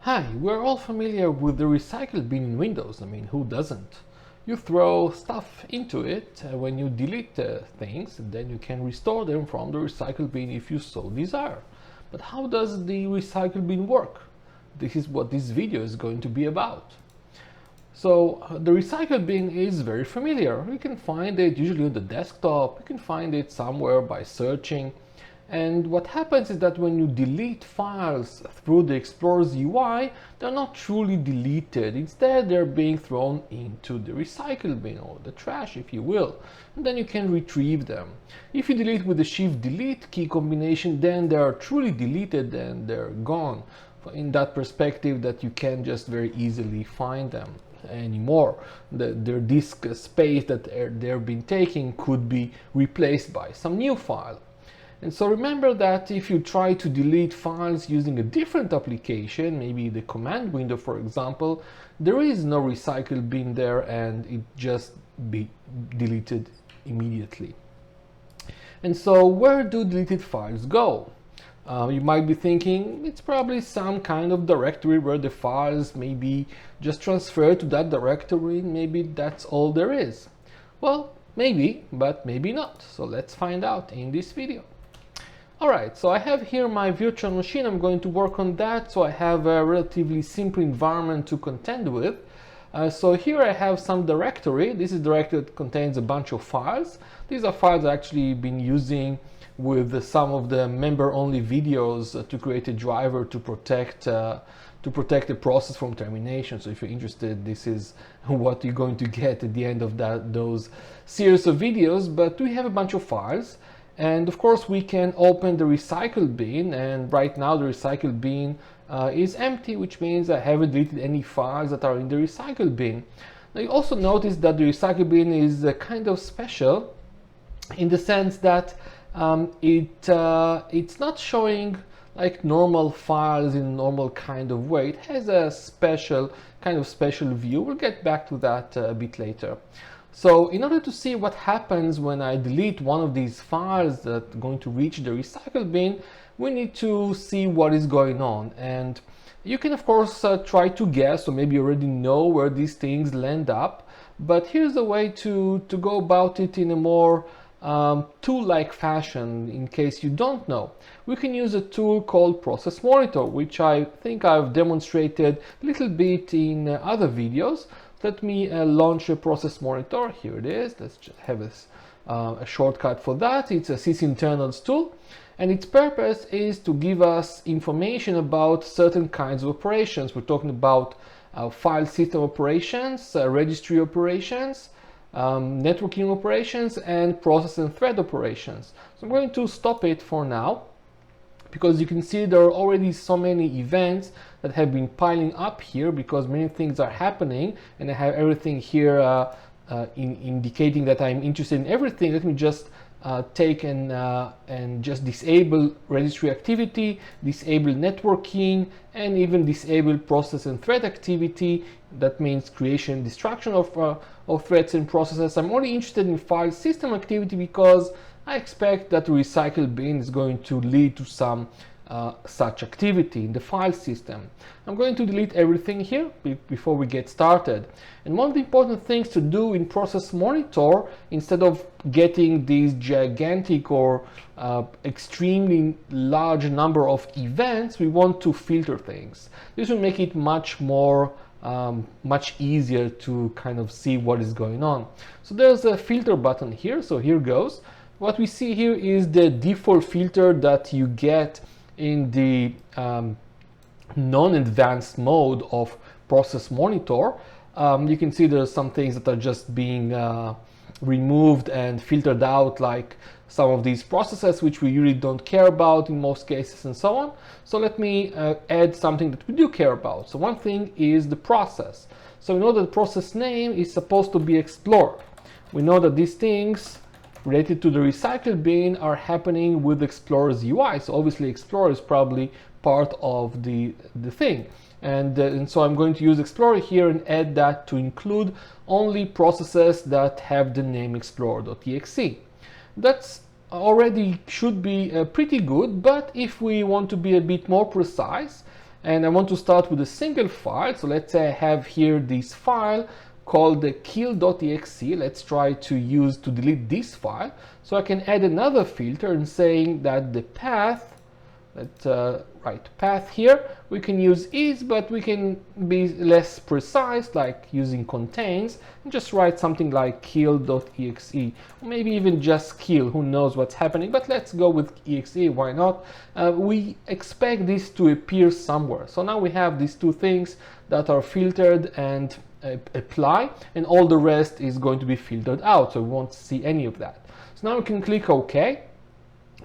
Hi, we're all familiar with the Recycle.Bin in Windows. I mean, who doesn't? You throw stuff into it when you delete things, and then you can restore them from the Recycle.Bin if you so desire. But how does the Recycle.Bin work? This is what this video is going to be about. So the Recycle.Bin is very familiar. You can find it usually on the desktop. You can find it somewhere by searching. And what happens is that when you delete files through the Explorer's UI, they're not truly deleted. Instead, they're being thrown into the Recycle.Bin, or the trash, if you will. And then you can retrieve them. If you delete with the Shift+Delete key combination, then they are truly deleted and they're gone. In that perspective, that you can just very easily find them anymore. Their disk space that they're been taking could be replaced by some new file. And so remember that if you try to delete files using a different application, maybe the command window for example, there is no Recycle.Bin there and it just be deleted immediately. And so where do deleted files go? You might be thinking it's probably some kind of directory where the files may be just transferred to that directory, maybe that's all there is. Well, maybe, but maybe not. So let's find out in this video. Alright, so I have here my virtual machine. I'm going to work on that, so I have a relatively simple environment to contend with. So here I have some directory. This is a directory that contains a bunch of files. These are files I've actually been using with some of the member-only videos to create a driver to protect the process from termination. So if you're interested, this is what you're going to get at the end of those series of videos. But we have a bunch of files. And of course we can open the Recycle.Bin, and right now the Recycle.Bin is empty, which means I haven't deleted any files that are in the Recycle.Bin. Now you also notice that the Recycle.Bin is kind of special in the sense that it's not showing like normal files in a normal kind of way. It has a special view. We'll get back to that a bit later. So in order to see what happens when I delete one of these files that are going to reach the Recycle.Bin, we need to see what is going on. And you can of course try to guess, or maybe you already know where these things land up. But here's a way to go about it in a more tool-like fashion in case you don't know. We can use a tool called Process Monitor, which I think I've demonstrated a little bit in other videos. Let me launch a Process Monitor. Here it is. Let's just have a shortcut for that. It's a Sysinternals tool, and its purpose is to give us information about certain kinds of operations. We're talking about file system operations, registry operations, networking operations, and process and thread operations. So I'm going to stop it for now, because you can see there are already so many events that have been piling up here because many things are happening, and I have everything here indicating that I'm interested in everything. Let me just take and just disable registry activity, disable networking, and even disable process and thread activity. That means creation and destruction of threads and processes. I'm only interested in file system activity because I expect that the Recycle.Bin is going to lead to some such activity in the file system. I'm going to delete everything here before we get started. And one of the important things to do in Process Monitor, instead of getting these gigantic or extremely large number of events, we want to filter things. This will make it much easier to kind of see what is going on. So there's a filter button here, so here goes. What we see here is the default filter that you get in the non-advanced mode of Process Monitor. You can see there's some things that are just being removed and filtered out, like some of these processes which we really don't care about in most cases, and so on. So let me add something that we do care about. So one thing is the process. So we know that the process name is supposed to be Explorer. We know that these things related to the Recycle.Bin are happening with Explorer's UI. So obviously Explorer is probably part of the thing. And so I'm going to use Explorer here and add that to include only processes that have the name explorer.exe. That's already should be pretty good, but if we want to be a bit more precise and I want to start with a single file. So let's say I have here this file called the kill.exe. Let's try to delete this file. So I can add another filter and saying that the path, let's write path here, we can use is, but we can be less precise, like using contains, and just write something like kill.exe, or maybe even just kill, who knows what's happening, but let's go with exe, why not? We expect this to appear somewhere. So now we have these two things that are filtered and apply, and all the rest is going to be filtered out, so we won't see any of that. So now we can click OK,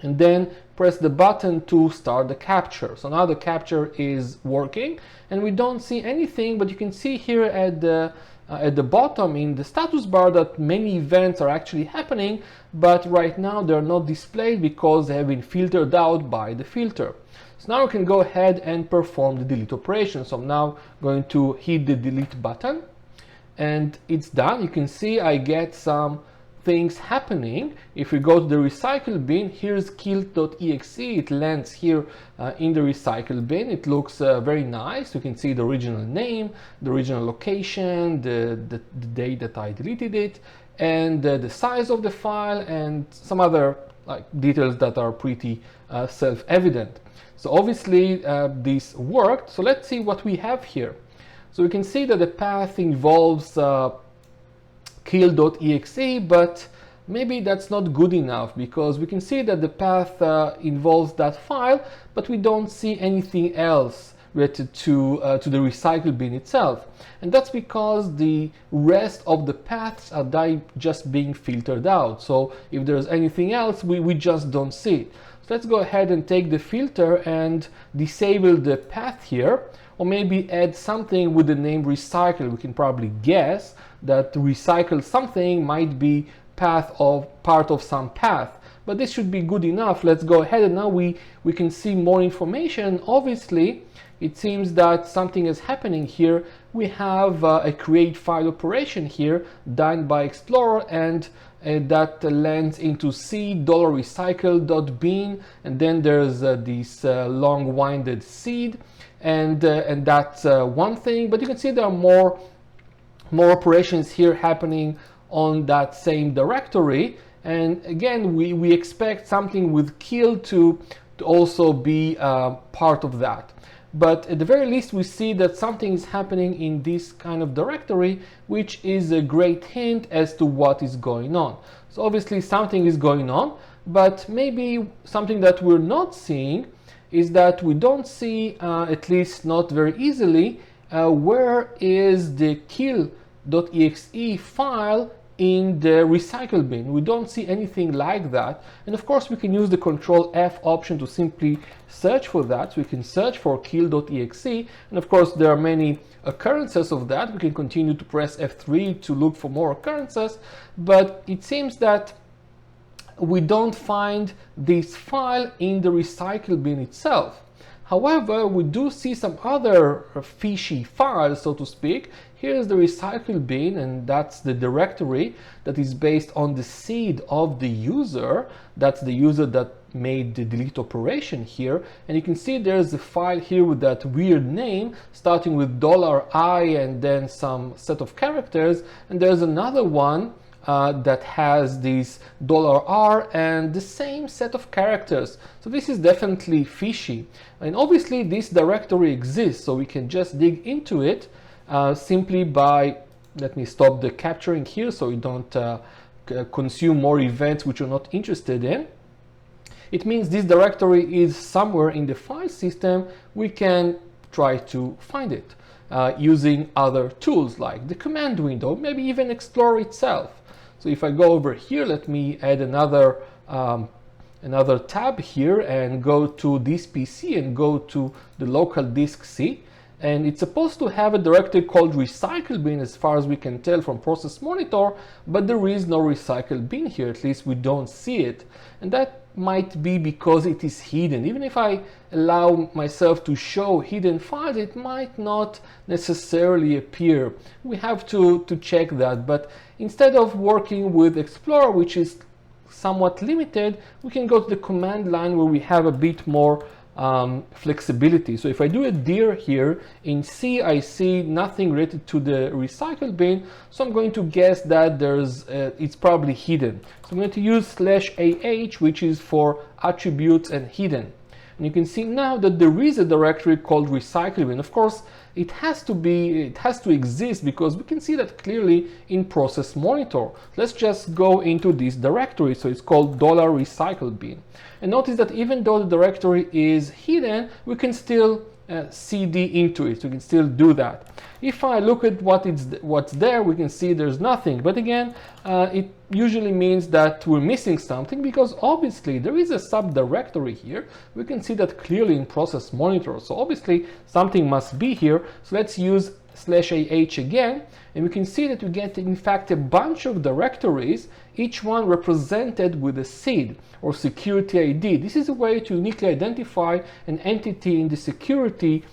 and then press the button to start the capture. So now the capture is working, and we don't see anything, but you can see here at the bottom in the status bar that many events are actually happening, but right now they're not displayed because they have been filtered out by the filter. So now we can go ahead and perform the delete operation. So I'm now going to hit the delete button, and it's done. You can see I get some things happening. If we go to the Recycle.Bin, here's kill.exe, it lands here in the Recycle.Bin. It looks very nice. You can see the original name, the original location, the date that I deleted it, and the size of the file, and some other details that are pretty self-evident. So obviously this worked. So let's see what we have here. So we can see that the path involves kill.exe, but maybe that's not good enough, because we can see that the path involves that file, but we don't see anything else related to the Recycle.Bin itself. And that's because the rest of the paths are just being filtered out. So if there's anything else, we just don't see it. So let's go ahead and take the filter and disable the path here, or maybe add something with the name recycle. We can probably guess that recycle something might be part of some path, but this should be good enough. Let's go ahead, and now we can see more information. Obviously, it seems that something is happening here. We have a create file operation here done by Explorer, and that lands into c$recycle.bin, and then there's this long-winded seed, and that's one thing. But you can see there are more operations here happening on that same directory, and again we expect something with kill to also be part of that. But at the very least, we see that something is happening in this kind of directory, which is a great hint as to what is going on. So obviously something is going on, but maybe something that we're not seeing is that we don't see, at least not very easily, where is the kill.exe file in the Recycle.Bin. We don't see anything like that. And of course we can use the Control F option to simply search for that. So we can search for kill.exe, and of course there are many occurrences of that. We can continue to press F3 to look for more occurrences, but it seems that we don't find this file in the Recycle.Bin itself. However, we do see some other fishy files, so to speak. Here's the Recycle.Bin, and that's the directory that is based on the seed of the user. That's the user that made the delete operation here. And you can see there's a file here with that weird name, starting with $I and then some set of characters. And there's another one that has this $R and the same set of characters. So this is definitely fishy. And obviously this directory exists, so we can just dig into it simply by, let me stop the capturing here so we don't consume more events which you're not interested in. It means this directory is somewhere in the file system. We can try to find it using other tools like the command window, maybe even Explorer itself. So if I go over here, let me add another tab here and go to this PC and go to the local disk C. And it's supposed to have a directory called Recycle.Bin as far as we can tell from Process Monitor, but there is no Recycle.Bin here, at least we don't see it. And that might be because it is hidden. Even if I allow myself to show hidden files, it might not necessarily appear. We have to check that, but instead of working with Explorer, which is somewhat limited, we can go to the command line where we have a bit more flexibility. So if I do a dir here in C, I see nothing related to the recycle bin, so I'm going to guess that it's probably hidden. So I'm going to use /AH, which is for attributes and hidden. And you can see now that there is a directory called Recycle.Bin. Of course, it has to exist because we can see that clearly in Process Monitor. Let's just go into this directory. So it's called $Recycle.Bin. And notice that even though the directory is hidden, we can still cd into it. So we can still do that. If I look at what's there, we can see there's nothing. But again, it usually means that we're missing something because obviously there is a subdirectory here. We can see that clearly in Process Monitor. So obviously something must be here. So let's use /AH again, and we can see that we get in fact a bunch of directories, each one represented with a seed or security ID. This is a way to uniquely identify an entity in the security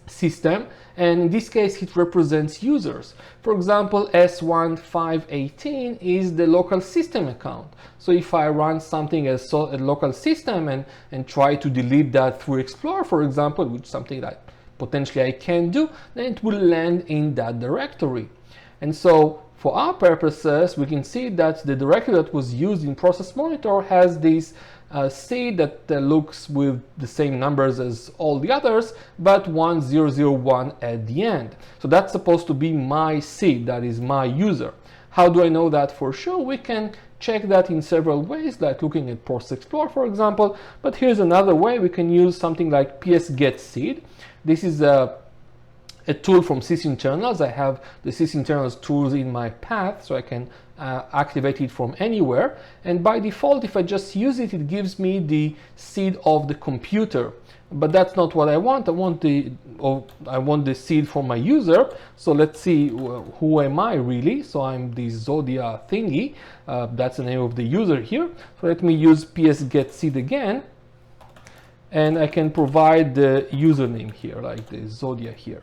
system, and in this case it represents users. For example, S1518 is the local system account. So if I run something as a local system and try to delete that through Explorer, for example, which is something that potentially I can do, then it will land in that directory. And so for our purposes, we can see that the directory that was used in Process Monitor has this seed that looks with the same numbers as all the others, but 1001 at the end. So that's supposed to be my seed, that is my user. How do I know that for sure? We can check that in several ways, like looking at Process Explorer, for example. But here's another way. We can use something like ps-get-seed. This is a tool from Sysinternals. I have the Sysinternals tools in my path, so I can activate it from anywhere. And by default, if I just use it, it gives me the seed of the computer. But that's not what I want. I want the seed for my user. So let's see, who am I really? So I'm the Zodia thingy. That's the name of the user here. So let me use ps-get-seed again. And I can provide the username here, like the Zodia here.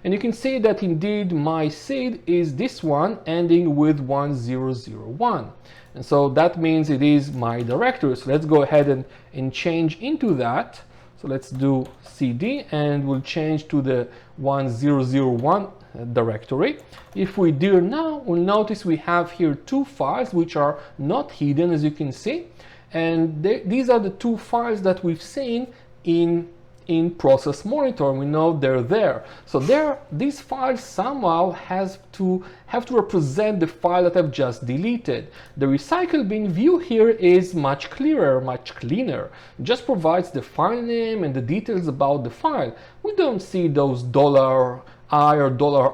And you can see that indeed my seed is this one ending with 1001. And so that means it is my directory. So let's go ahead and change into that. So let's do cd and we'll change to the 1001 directory. If we do now, we'll notice we have here two files which are not hidden, as you can see. And these are the two files that we've seen in Process Monitor. We know they're there. So these files somehow have to represent the file that I've just deleted. The Recycle.Bin view here is much clearer, much cleaner. It just provides the file name and the details about the file. We don't see those $I or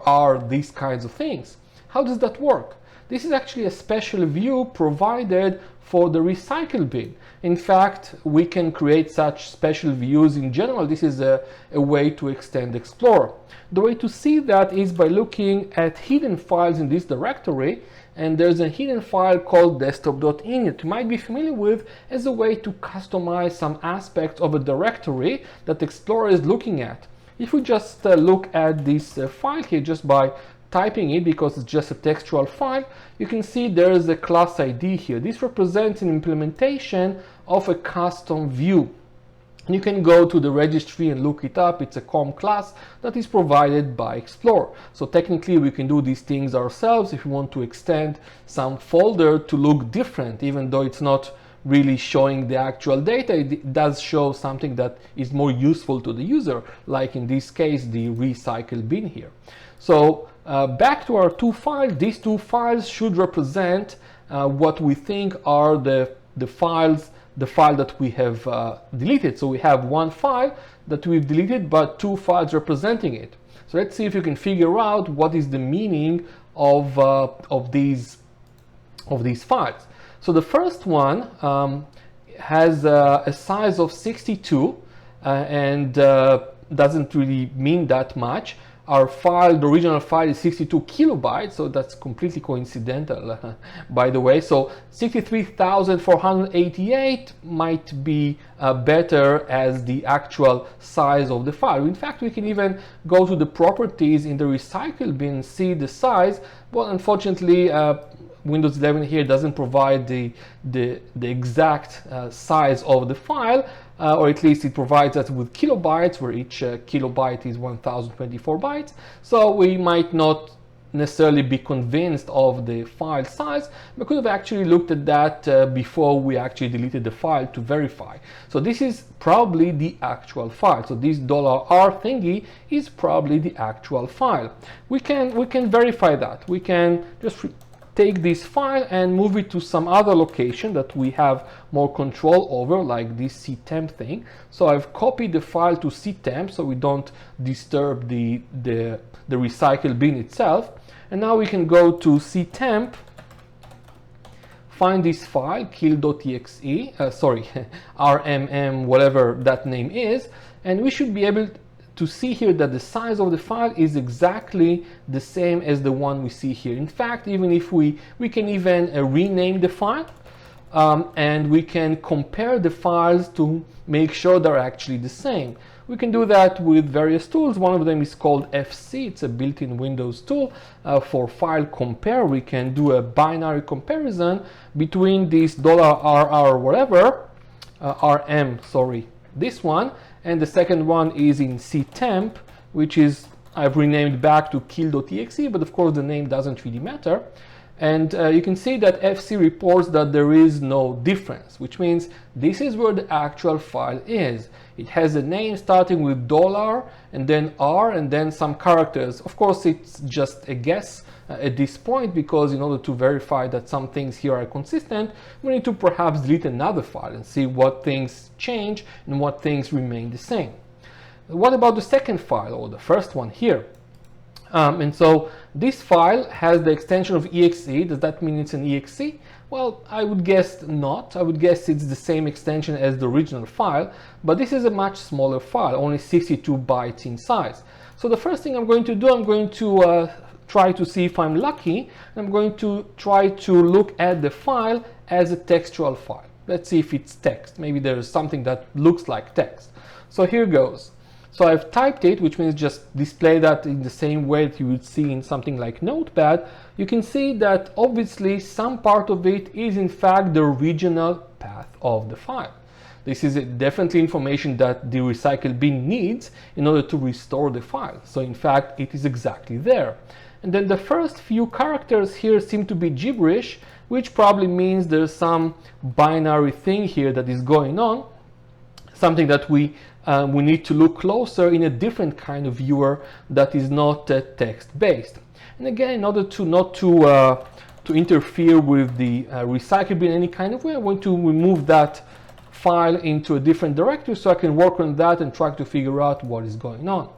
$R, these kinds of things. How does that work? This is actually a special view provided for the Recycle.Bin. In fact, we can create such special views in general. This is a way to extend Explorer. The way to see that is by looking at hidden files in this directory, and there's a hidden file called desktop.in that you might be familiar with as a way to customize some aspects of a directory that Explorer is looking at. If we just look at this file here just by typing it, because it's just a textual file, you can see there is a class ID here. This represents an implementation of a custom view. You can go to the registry and look it up. It's a COM class that is provided by Explorer. So technically we can do these things ourselves if we want to extend some folder to look different, even though it's not really showing the actual data. It does show something that is more useful to the user, like in this case the Recycle.Bin here. So back to our two files. These two files should represent what we think are the file that we have deleted. So we have one file that we've deleted, but two files representing it. So let's see if you can figure out what is the meaning of these files. So the first one has a size of 62 and doesn't really mean that much. Our file, the original file, is 62 kilobytes, so that's completely coincidental, by the way. So 63,488 might be better as the actual size of the file. In fact, we can even go to the properties in the Recycle.Bin and see the size. Well, unfortunately, Windows 11 here doesn't provide the exact size of the file. or at least it provides us with kilobytes, where each kilobyte is 1024 bytes. So we might not necessarily be convinced of the file size, but could have actually looked at that before we actually deleted the file to verify. So this is probably the actual file. So this $R thingy is probably the actual file. We can verify that. We can just take this file and move it to some other location that we have more control over, like this ctemp thing. So I've copied the file to ctemp so we don't disturb the Recycle.Bin itself. And now we can go to ctemp, find this file, kill.exe, rmm, whatever that name is, and we should be able to see here that the size of the file is exactly the same as the one we see here. In fact, even if we can even rename the file, and we can compare the files to make sure they're actually the same. We can do that with various tools. One of them is called FC. It's a built-in Windows tool for file compare. We can do a binary comparison between this $RR whatever, RM, sorry, this one, and the second one is in ctemp, which is, I've renamed back to kill.exe, but of course the name doesn't really matter. And you can see that FC reports that there is no difference, which means this is where the actual file is. It has a name starting with $, and then R, and then some characters. Of course, it's just a guess at this point, because in order to verify that some things here are consistent, we need to perhaps delete another file and see what things change and what things remain the same. What about the second file, or the first one here? And so this file has the extension of exe. Does that mean it's an exe? Well, I would guess not. I would guess it's the same extension as the original file, but this is a much smaller file, only 62 bytes in size. So the first thing I'm going to do, I'm going to try to see if I'm lucky. I'm going to try to look at the file as a textual file. Let's see if it's text. Maybe there's something that looks like text. So here goes. So I've typed it, which means just display that in the same way that you would see in something like Notepad. You can see that obviously some part of it is in fact the original path of the file. This is definitely information that the Recycle.Bin needs in order to restore the file. So in fact, it is exactly there. And then the first few characters here seem to be gibberish, which probably means there's some binary thing here that is going on, something that we need to look closer in a different kind of viewer that is not text-based. And again, in order to not to interfere with the Recycle.Bin in any kind of way, I want to remove that file into a different directory so I can work on that and try to figure out what is going on.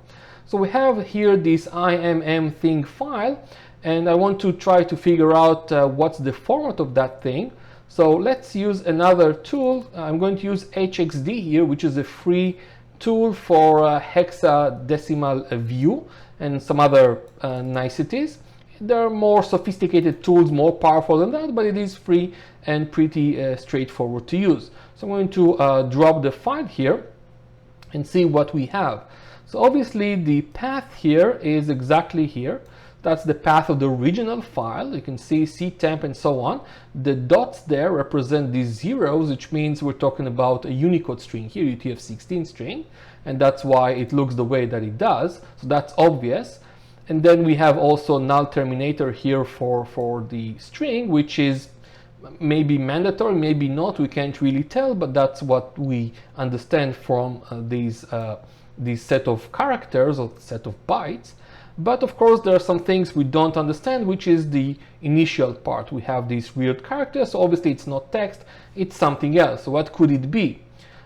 So we have here this IMM thing file, and I want to try to figure out what's the format of that thing. So let's use another tool. I'm going to use HXD here, which is a free tool for hexadecimal view and some other niceties. There are more sophisticated tools, more powerful than that, but it is free and pretty straightforward to use. So I'm going to drop the file here and see what we have. So obviously the path here is exactly here. That's the path of the original file. You can see ctemp and so on. The dots there represent these zeros, which means we're talking about a Unicode string here, UTF-16 string, and that's why it looks the way that it does. So that's obvious. And then we have also null terminator here for the string, which is maybe mandatory, maybe not. We can't really tell, but that's what we understand from these set of characters or set of bytes. But of course, there are some things we don't understand, which is the initial part. We have these weird characters. So obviously, it's not text, it's something else. So what could it be?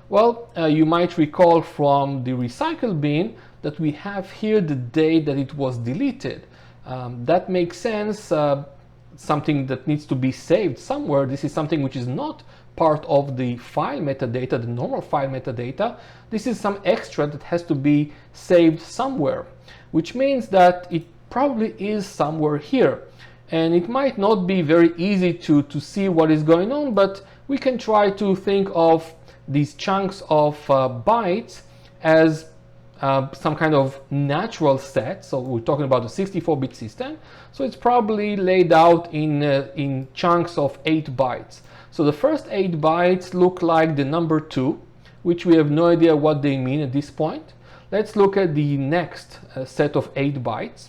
Well, you might recall from the Recycle.Bin that we have here the date that it was deleted. That makes sense. Something that needs to be saved somewhere. This is something which is not part of the file metadata, the normal file metadata. This is some extra that has to be saved somewhere, which means that it probably is somewhere here. And it might not be very easy to see what is going on, but we can try to think of these chunks of bytes as some kind of natural set. So we're talking about a 64-bit system. So it's probably laid out in chunks of 8 bytes. So the first 8 bytes look like the number 2, which we have no idea what they mean at this point. Let's look at the next set of 8 bytes.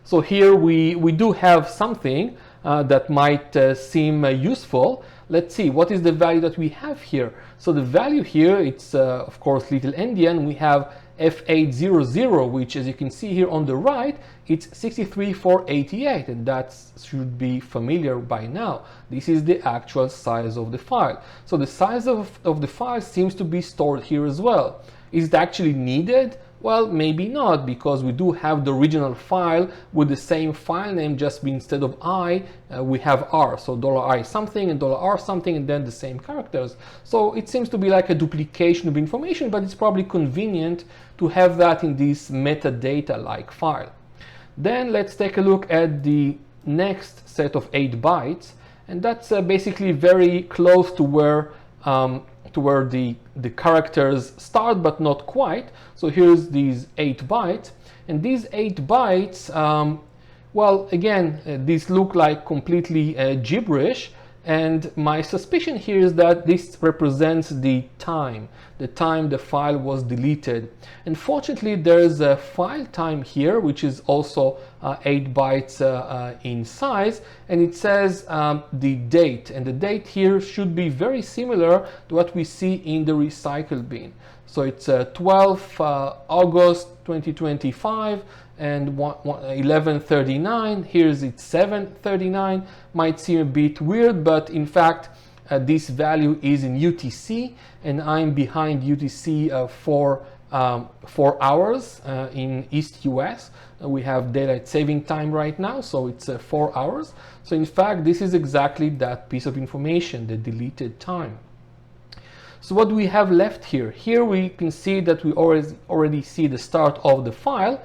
So here we do have something that might seem useful. Let's see, what is the value that we have here? So the value here, it's of course little endian. We have F800, which, as you can see here on the right, it's 63488, and that should be familiar by now. This is the actual size of the file. So the size of the file seems to be stored here as well. Is it actually needed? Well, maybe not, because we do have the original file with the same file name, just instead of I, we have R. So $I something and $R something, and then the same characters. So it seems to be like a duplication of information, but it's probably convenient to have that in this metadata-like file. Then let's take a look at the next set of 8 bytes, and that's basically very close to where the characters start, but not quite. So here's these 8 bytes, and these 8 bytes, well, again, these look like completely gibberish, and my suspicion here is that this represents the time the file was deleted. Unfortunately, there's a file time here, which is also 8 bytes in size, and it says the date, and the date here should be very similar to what we see in the Recycle.Bin. So it's 12 August 2025 and 11:39. Here's it 7:39. Might seem a bit weird, but in fact this value is in UTC, and I'm behind UTC for 4 hours in East US. We have daylight saving time right now, so it's 4 hours. So in fact, this is exactly that piece of information, the deleted time. So what do we have left here? Here we can see that we already see the start of the file,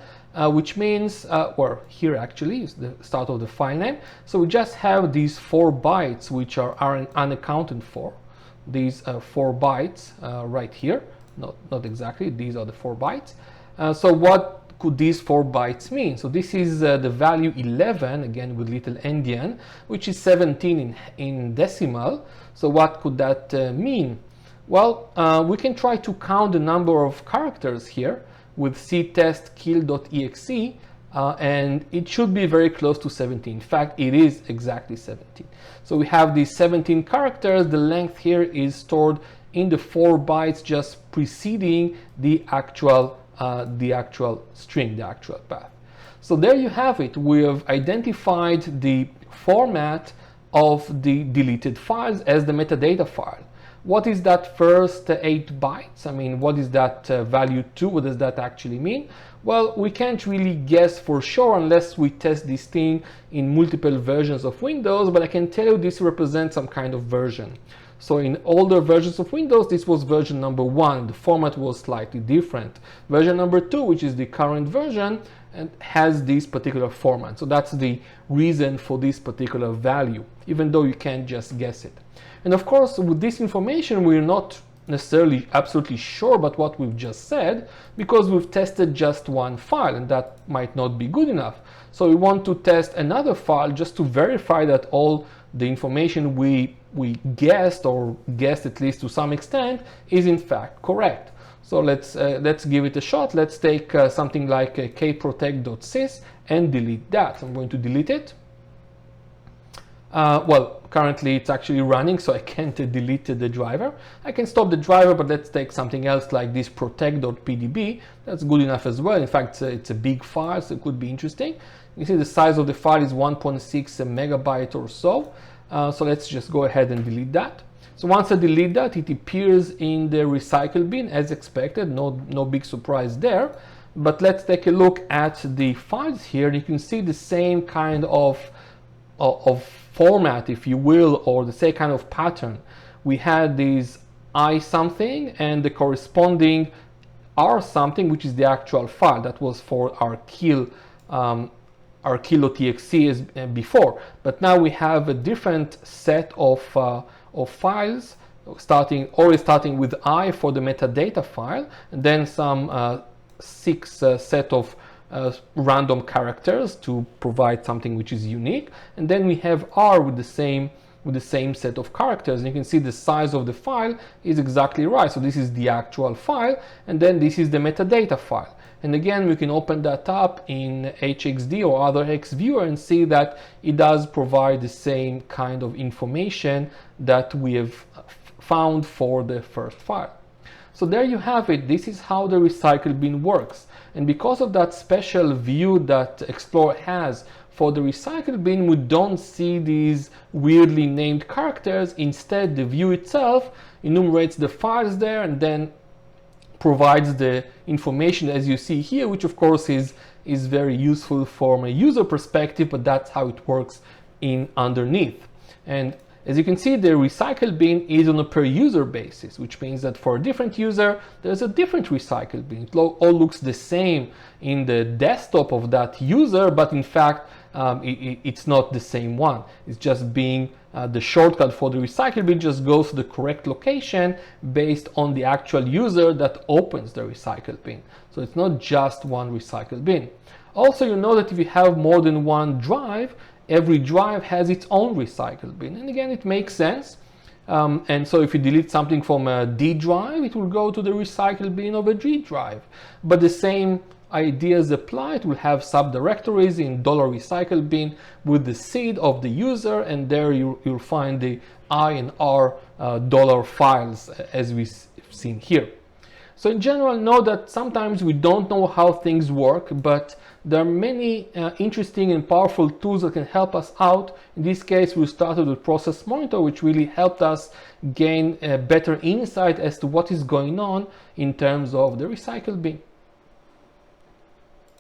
which means, or here actually is the start of the file name. So we just have these 4 bytes which are unaccounted for. These 4 bytes right here, not exactly, these are the 4 bytes. So what could these 4 bytes mean? So this is the value 11, again with little endian, which is 17 in decimal. So what could that mean? Well, we can try to count the number of characters here with ctest_kill.exe, and it should be very close to 17. In fact, it is exactly 17. So we have these 17 characters. The length here is stored in the 4 bytes just preceding the actual string, the actual path. So there you have it. We have identified the format of the deleted files as the metadata file. What is that first 8 bytes? I mean, what is that value 2? What does that actually mean? Well, we can't really guess for sure unless we test this thing in multiple versions of Windows, but I can tell you this represents some kind of version. So in older versions of Windows, this was version number 1. The format was slightly different. Version number 2, which is the current version, and has this particular format. So that's the reason for this particular value, even though you can't just guess it. And of course, with this information, we're not necessarily absolutely sure about what we've just said, because we've tested just one file, and that might not be good enough. So we want to test another file just to verify that all the information we guessed, or guessed at least to some extent, is in fact correct. So let's give it a shot. Let's take something like kprotect.sys and delete that. I'm going to delete it. Well, currently it's actually running, so I can't delete the driver. I can stop the driver, but let's take something else like this protect.pdb. That's good enough as well. In fact, it's a big file, so it could be interesting. You see the size of the file is 1.6 megabyte or so. So let's just go ahead and delete that. So once I delete that, it appears in the Recycle.Bin as expected. No big surprise there. But let's take a look at the files here. You can see the same kind of format, if you will, or the same kind of pattern. We had these I something and the corresponding R something, which is the actual file. That was for our kill.exe as before. But now we have a different set of files, always starting with I for the metadata file, and then some 6 set of random characters to provide something which is unique, and then we have R with the same with the same set of characters. And you can see the size of the file is exactly right. So this is the actual file, and then this is the metadata file. And again, we can open that up in HXD or other X viewer and see that it does provide the same kind of information that we have found for the first file. So there you have it. This is how the Recycle.Bin works. And because of that special view that Explorer has for the Recycle.Bin, we don't see these weirdly named characters. Instead, the view itself enumerates the files there and then provides the information as you see here, which of course is very useful from a user perspective, but that's how it works in underneath. And as you can see, the Recycle.Bin is on a per user basis, which means that for a different user, there's a different Recycle.Bin. It all looks the same in the desktop of that user, but in fact, it's not the same one. It's just being the shortcut for the Recycle.Bin just goes to the correct location based on the actual user that opens the Recycle.Bin. So it's not just one Recycle.Bin. Also, you know that if you have more than one drive, every drive has its own Recycle.Bin. And again, it makes sense. And so if you delete something from a D drive, it will go to the Recycle.Bin of a G drive. But the same ideas apply. It will have subdirectories in $recycle.bin with the seed of the user, and there you'll find the I and R dollar files as we've seen here. So in general, know that sometimes we don't know how things work, but there are many interesting and powerful tools that can help us out. In this case, we started with Process Monitor, which really helped us gain a better insight as to what is going on in terms of the Recycle.Bin.